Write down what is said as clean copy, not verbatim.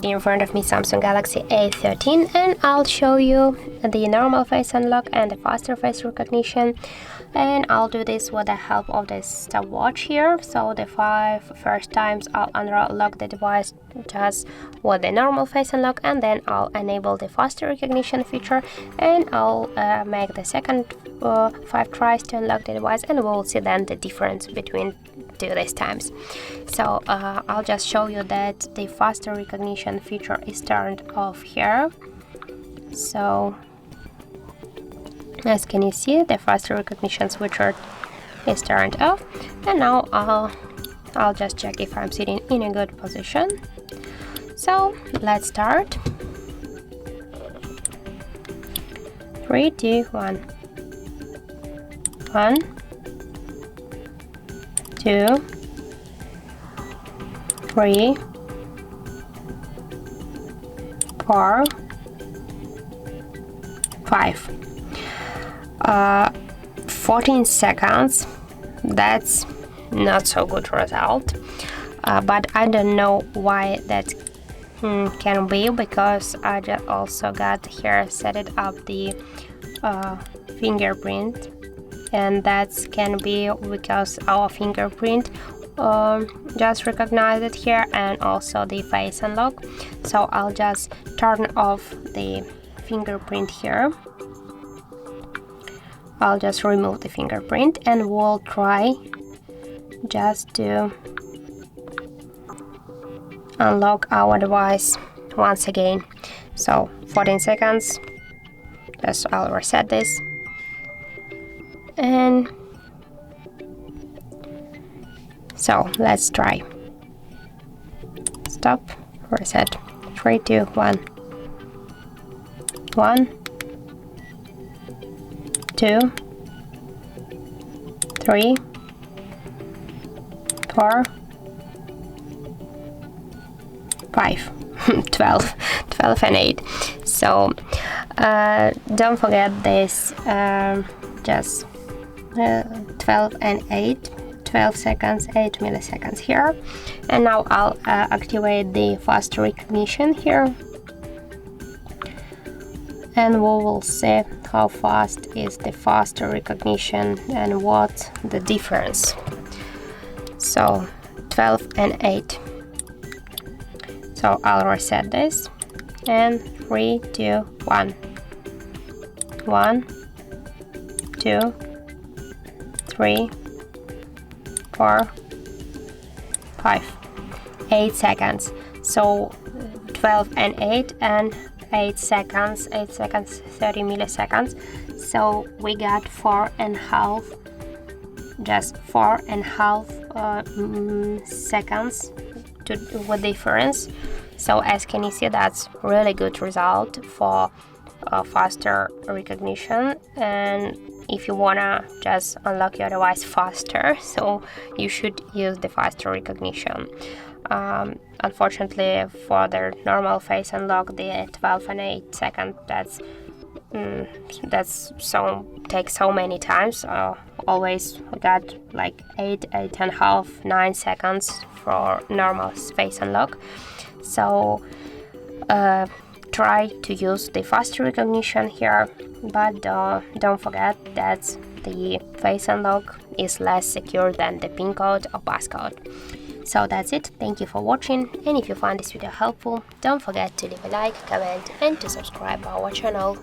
In front of me Samsung Galaxy A13, and I'll show you the normal face unlock and the faster face recognition, and I'll do this with the help of this stopwatch here. So the 5 first times I'll unlock the device just with the normal face unlock, and then I'll enable the faster recognition feature, and I'll make the second 5 tries to unlock the device, and we'll see then the difference between these times. So I'll just show you that the faster recognition feature is turned off here. So as can you see, the faster recognition switcher is turned off, and now I'll just check if I'm sitting in a good position. So let's start. 3, 2, 1. 1, 2, 3, 4, 5. 14 seconds. That's not so good result, but I don't know why that can be, because I just also got here set it up the fingerprint, and that can be because our fingerprint just recognize it here, and also the face unlock. So I'll just turn off the fingerprint here. I'll just remove the fingerprint, and we'll try just to unlock our device once again. So 14 seconds. Just I'll reset this, and so let's try. Stop, reset. 3, 2, 1. 1, 2, 3, 4, 5. 12 and 8. So don't forget this, just 12 and 8, 12 seconds, 8 milliseconds here. And now I'll activate the faster recognition here, and we will see how fast is the faster recognition and what the difference. So 12 and 8. So I'll reset this, and 3, 2, 1. 1, 2, 3, 4, 5. 8 seconds. So 12 and 8 and 8 seconds, 30 milliseconds. So we got 4.5, just 4.5 seconds with difference. So as can you see, that's really good result for faster recognition. And if you wanna just unlock your device faster, so you should use the faster recognition. Unfortunately, for the normal face unlock, the 12 and 8 seconds, takes so many times. Always we got like 8.5, 9 seconds for normal face unlock. So try to use the faster recognition here, but don't forget that the face unlock is less secure than the PIN code or passcode. So that's it. Thank you for watching, and if you find this video helpful, don't forget to leave a like, comment, and to subscribe our channel.